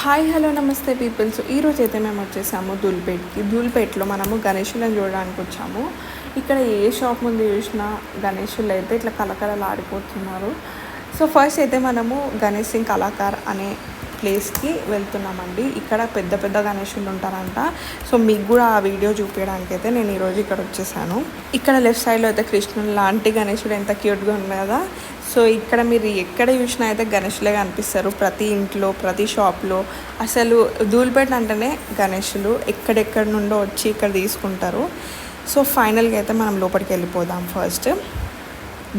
Hi hello నమస్తే people. So ఈరోజు అయితే మేము వచ్చేసాము ధూల్పేట్లో మనము గణేషులను చూడడానికి వచ్చాము. ఇక్కడ ఏ షాప్ ముందు చూసినా గణేషులు అయితే ఇట్లా కలకలలాడిపోతున్నారు. సో ఫస్ట్ అయితే మనము గణేష్ సింగ్ కళాకార్ అనే ప్లేస్కి వెళ్తున్నామండి. ఇక్కడ పెద్ద పెద్ద గణేషులు ఉంటారంట. సో మీకు కూడా ఆ వీడియో చూపించడానికి అయితే నేను ఈరోజు ఇక్కడ వచ్చేసాను. ఇక్కడ లెఫ్ట్ సైడ్లో అయితే కృష్ణుడు లాంటి గణేషుడు ఎంత క్యూట్గా ఉంది కదా. సో ఇక్కడ మీరు ఎక్కడ చూసినా అయితే గణేషులే కనిపిస్తారు. ప్రతి ఇంట్లో ప్రతి షాప్లో అసలు ధూల్పేట అంటేనే గణేషులు ఎక్కడెక్కడి నుండో వచ్చి ఇక్కడ తీసుకుంటారు. సో ఫైనల్గా అయితే మనం లోపలికి వెళ్ళిపోదాం. ఫస్ట్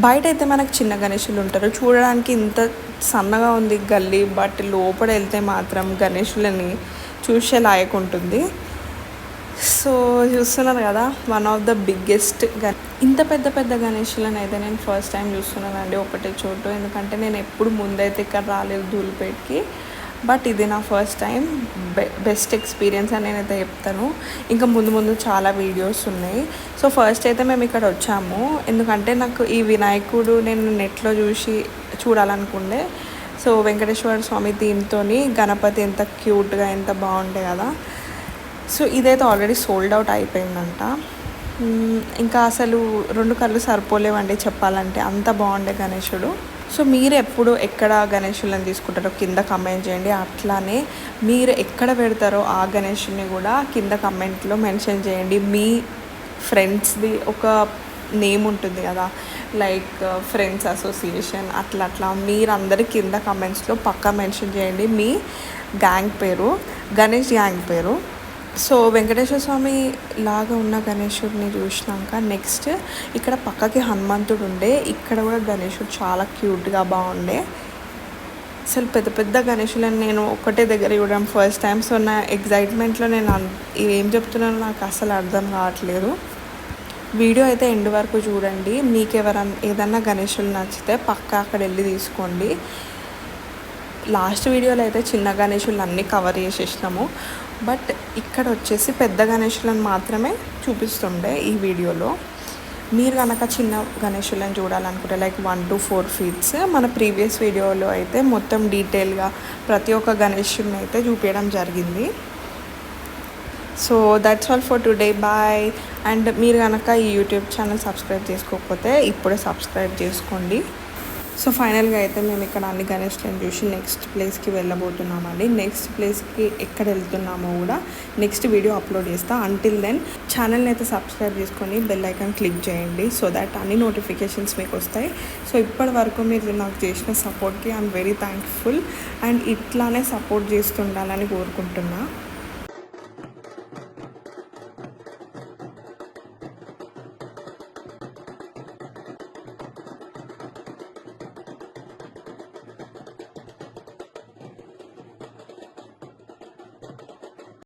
బయట అయితే మనకు చిన్న గణేషులు ఉంటారు, చూడడానికి ఇంత సన్నగా ఉంది గల్లీ, బట్ లోపల వెళ్తే మాత్రం గణేషులని చూసే లాయకు ఉంటుంది. సో చూస్తున్నారు కదా, వన్ ఆఫ్ ద బిగ్గెస్ట్ ఇంత పెద్ద పెద్ద గణేషులను అయితే నేను ఫస్ట్ టైం చూస్తున్నానండి ఒకటే చోటు. ఎందుకంటే నేను ఎప్పుడు ముందైతే ఇక్కడ రాలేదు ధూల్పేట్కి, బట్ ఇది నా ఫస్ట్ టైం. బెస్ట్ ఎక్స్పీరియన్స్ అని నేనైతే చెప్తాను. ఇంకా ముందు ముందు చాలా వీడియోస్ ఉన్నాయి. సో ఫస్ట్ అయితే మేము ఇక్కడ వచ్చాము ఎందుకంటే నాకు ఈ వినాయకుడు నేను నెట్లో చూడాలనుకుండే. సో వెంకటేశ్వర స్వామి థీమ్తో గణపతి ఎంత క్యూట్గా ఎంత బాగుండే కదా. సో ఇదైతే ఆల్రెడీ సోల్డ్ అవుట్ అయిపోయిందంట. ఇంకా అసలు రెండు కళ్ళు సరిపోలేవండి చెప్పాలంటే, అంత బాగుండే గణేశుడు. సో మీరు ఎప్పుడు ఎక్కడ గణేశులను తీసుకుంటారో కింద కమెంట్ చేయండి. అట్లానే మీరు ఎక్కడ పెడతారో ఆ గణేశుని కూడా కింద కమెంట్లో మెన్షన్ చేయండి. మీ ఫ్రెండ్స్ది ఒక నేమ్ ఉంటుంది కదా, లైక్ ఫ్రెండ్స్ అసోసియేషన్, అట్లా మీరు అందరి కింద కమెంట్స్లో పక్కా మెన్షన్ చేయండి మీ గ్యాంగ్ పేరు, గణేష్ గ్యాంగ్ పేరు. సో వెంకటేశ్వర స్వామి లాగా ఉన్న గణేశుడిని చూసినాక నెక్స్ట్ ఇక్కడ పక్కకి హనుమంతుడు ఉండే. ఇక్కడ కూడా గణేశుడు చాలా క్యూట్గా బాగుండే. అసలు పెద్ద పెద్ద గణేశులను నేను ఒకటే దగ్గర చూడడం ఫస్ట్ టైం. సో నా ఎగ్జైట్మెంట్లో నేను ఏం చెప్తున్నానో నాకు అసలు అర్థం కావట్లేదు. వీడియో అయితే ఎండ్ వరకు చూడండి. మీకు ఏదన్నా గణేశులు నచ్చితే పక్కా అక్కడ వెళ్ళి తీసుకోండి. లాస్ట్ వీడియోలో అయితే చిన్న గణేశులు అన్నీ కవర్ చేసేసినాము, బట్ ఇక్కడ వచ్చేసి పెద్ద గణేశులను మాత్రమే చూపిస్తుండే ఈ వీడియోలో. మీరు కనుక చిన్న గణేశులను చూడాలనుకుంటే లైక్ 1 to 4 feet మన ప్రీవియస్ వీడియోలో అయితే మొత్తం డీటెయిల్గా ప్రతి ఒక్క గణేశుని అయితే చూపించడం జరిగింది. So that's all for today, bye. And మీరు కనుక ఈ యూట్యూబ్ ఛానల్ సబ్స్క్రైబ్ చేసుకోకపోతే ఇప్పుడే సబ్స్క్రైబ్ చేసుకోండి. సో ఫైనల్గా అయితే మేము ఇక్కడ అన్ని గణేష్లను చూసి నెక్స్ట్ ప్లేస్కి వెళ్ళబోతున్నామండి. నెక్స్ట్ ప్లేస్కి ఎక్కడ వెళ్తున్నామో కూడా నెక్స్ట్ వీడియో అప్లోడ్ చేస్తాను. అంటిల్ దెన్ ఛానల్ని అయితే సబ్స్క్రైబ్ చేసుకొని బెల్ ఐకాన్ క్లిక్ చేయండి, సో దట్ అన్ని నోటిఫికేషన్స్ మీకు వస్తాయి. సో ఇప్పటి వరకు మీరు నాకు చేసిన సపోర్ట్కి ఐఎమ్ వెరీ థ్యాంక్ఫుల్. అండ్ ఇట్లానే సపోర్ట్ చేస్తుండాలని కోరుకుంటున్నా.